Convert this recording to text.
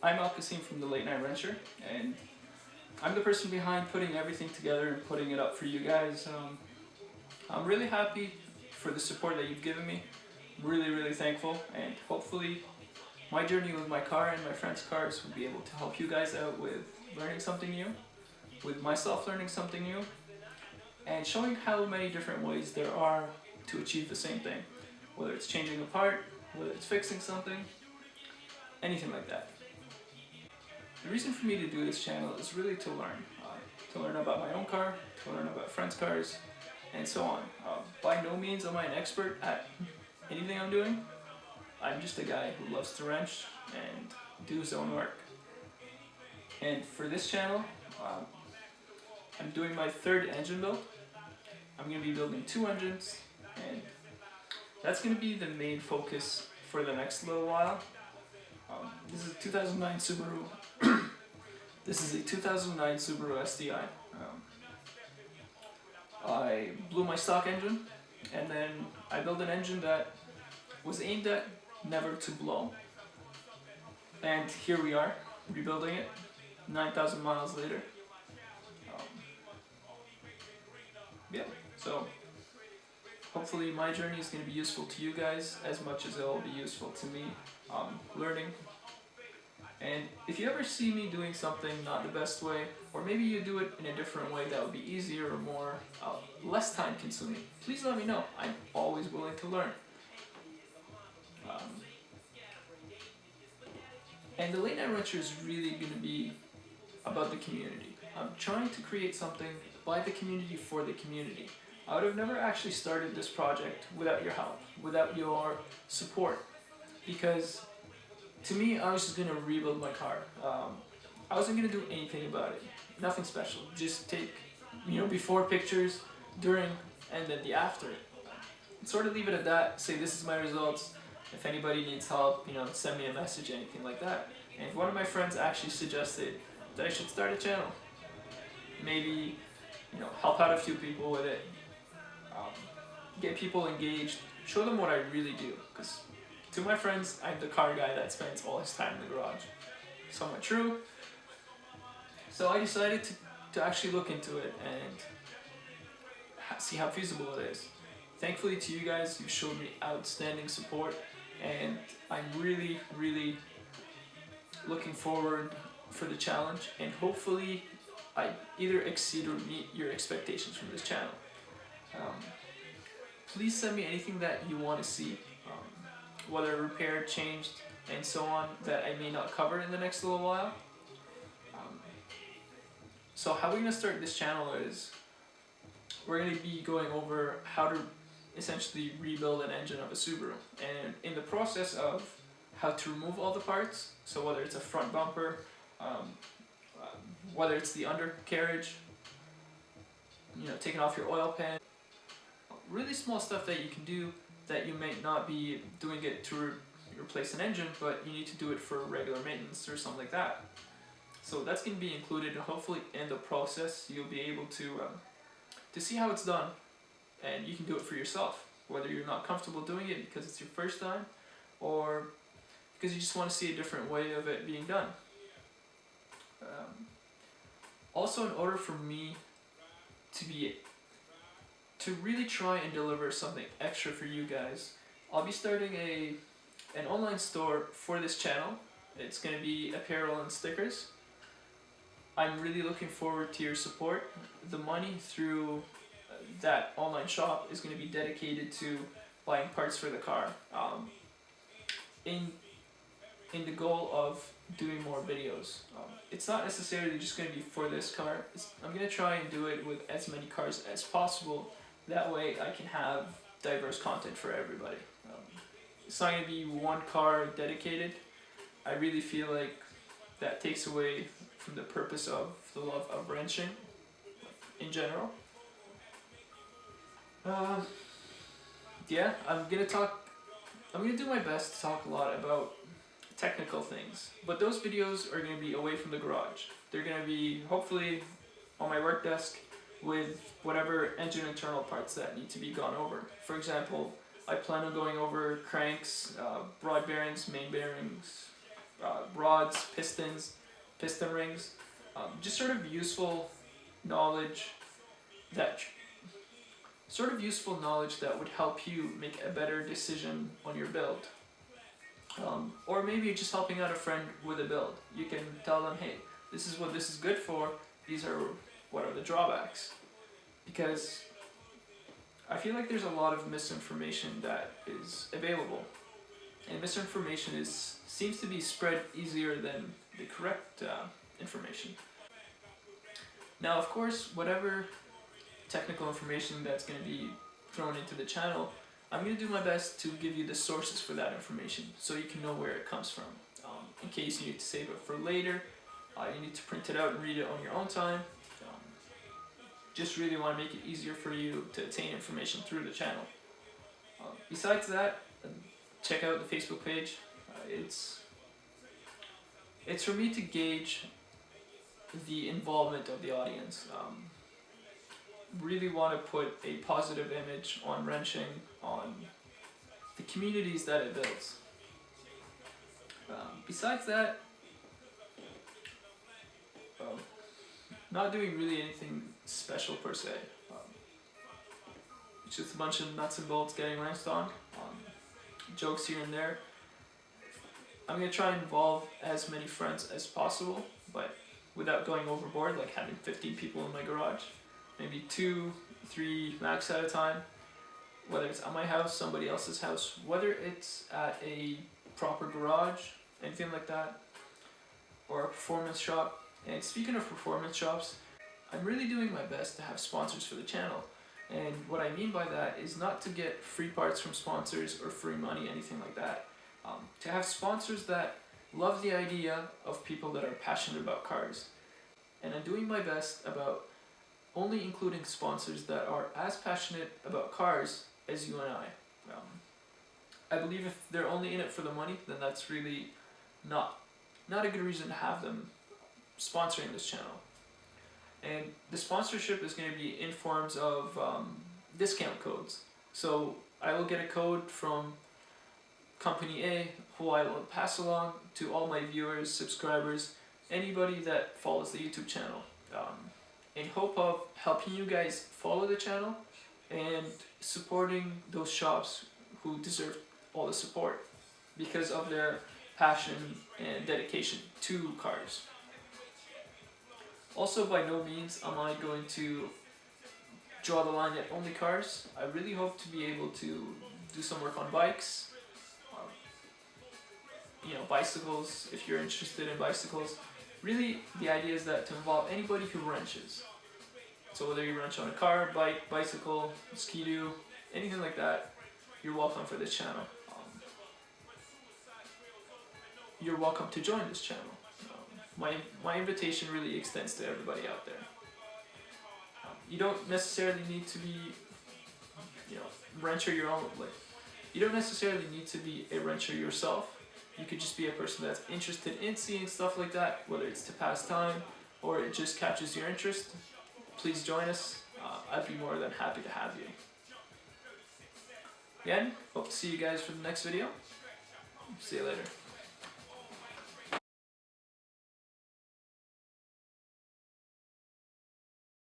I'm Al-Qasim from the Late Night Wrencher, and I'm the person behind putting everything together and putting it up for you guys. I'm really happy for the support that you've given me. I'm really thankful, and hopefully my journey with my car and my friends' cars will be able to help you guys out with learning something new, with myself learning something new, and showing how many different ways there are to achieve the same thing. Whether it's changing a part, whether it's fixing something, anything like that. The reason for me to do this channel is really to learn about my own car, to learn about friends' cars, and so on. By no means am I an expert at anything I'm doing. I'm just a guy who loves to wrench and do his own work. And for this channel, I'm doing my third engine build. I'm going to be building 2 engines, and that's going to be the main focus for the next little while. This is a 2009 Subaru. This is a 2009 Subaru STI. I blew my stock engine, and then I built an engine that was aimed at never to blow. And here we are, rebuilding it 9,000 miles later. Yeah, so hopefully my journey is going to be useful to you guys as much as it will be useful to me learning. And if you ever see me doing something not the best way, or maybe you do it in a different way that would be easier or more less time consuming, please let me know. I'm always willing to learn. And the Late Night Wrencher is really going to be about the community. I'm trying to create something by the community for the community. I would have never actually started this project without your help, without your support, because to me, I was just going to rebuild my car. I wasn't going to do anything about it, nothing special. Just take, before pictures, during, and then the after. Sort of leave it at that, say this is my results. If anybody needs help, send me a message, anything like that. And one of my friends actually suggested that I should start a channel. Maybe, help out a few people with it. Get people engaged, show them what I really do. Because to my friends, I'm the car guy that spends all his time in the garage. Somewhat true. So I decided to actually look into it and see how feasible it is. Thankfully to you guys, you showed me outstanding support, and I'm really looking forward for the challenge, and hopefully I either exceed or meet your expectations from this channel. Please send me anything that you want to see, whether repaired, changed, and so on, that I may not cover in the next little while. So how we're going to start this channel is we're going to be going over how to essentially rebuild an engine of a Subaru, and in the process of how to remove all the parts, so whether it's a front bumper, whether it's the undercarriage, taking off your oil pan, really small stuff that you can do that you may not be doing it to replace an engine, but you need to do it for regular maintenance or something like that. So that's going to be included, and hopefully in the process you'll be able to see how it's done, and you can do it for yourself, whether you're not comfortable doing it because it's your first time, or because you just want to see a different way of it being done. Also, in order for me to really try and deliver something extra for you guys, I'll be starting an online store for this channel. It's going to be apparel and stickers. I'm really looking forward to your support. The money through that online shop is going to be dedicated to buying parts for the car, in the goal of doing more videos. It's not necessarily just going to be for this car. I'm going to try and do it with as many cars as possible. That way I can have diverse content for everybody. It's not going to be one car dedicated. I really feel like that takes away from the purpose of the love of wrenching in general. Yeah, I'm gonna do my best to talk a lot about technical things, but those videos are gonna be away from the garage. They're gonna be hopefully on my work desk with whatever engine internal parts that need to be gone over. For example, I plan on going over cranks, rod bearings, main bearings, rods, pistons, piston rings, just sort of useful knowledge that would help you make a better decision on your build. Or maybe just helping out a friend with a build. You can tell them, hey, this is what this is good for, these are what are the drawbacks. Because I feel like there's a lot of misinformation that is available. And misinformation seems to be spread easier than the correct information. Now, of course, whatever technical information that's going to be thrown into the channel, I'm going to do my best to give you the sources for that information so you can know where it comes from. In case you need to save it for later, you need to print it out and read it on your own time. Just really want to make it easier for you to attain information through the channel. Besides that, check out the Facebook page. It's for me to gauge the involvement of the audience. Really want to put a positive image on wrenching, on the communities that it builds. Besides that, not doing really anything special per se. It's just a bunch of nuts and bolts getting wrenched on, jokes here and there. I'm going to try and involve as many friends as possible, but without going overboard, like having 15 people in my garage. Maybe 2, 3 max at a time, whether it's at my house, somebody else's house, whether it's at a proper garage, anything like that, or a performance shop. And speaking of performance shops, I'm really doing my best to have sponsors for the channel. And what I mean by that is not to get free parts from sponsors or free money, anything like that. To have sponsors that love the idea of people that are passionate about cars. And I'm doing my best about only including sponsors that are as passionate about cars as you and I. I believe if they're only in it for the money, then that's really not a good reason to have them sponsoring this channel. And the sponsorship is going to be in forms of discount codes. So I will get a code from Company A, who I will pass along to all my viewers, subscribers, anybody that follows the YouTube channel. In hope of helping you guys follow the channel and supporting those shops who deserve all the support because of their passion and dedication to cars. Also, by no means am I going to draw the line at only cars. I really hope to be able to do some work on bikes, bicycles if you're interested in bicycles. Really, the idea is that to involve anybody who wrenches. So whether you wrench on a car, bike, bicycle, ski-doo, anything like that, you're welcome for this channel. You're welcome to join this channel. My invitation really extends to everybody out there. You don't necessarily need to be, wrencher your own. You don't necessarily need to be a wrencher yourself. You could just be a person that's interested in seeing stuff like that, whether it's to pass time or it just catches your interest. Please join us. I'd be more than happy to have you. Again, hope to see you guys for the next video. See you later.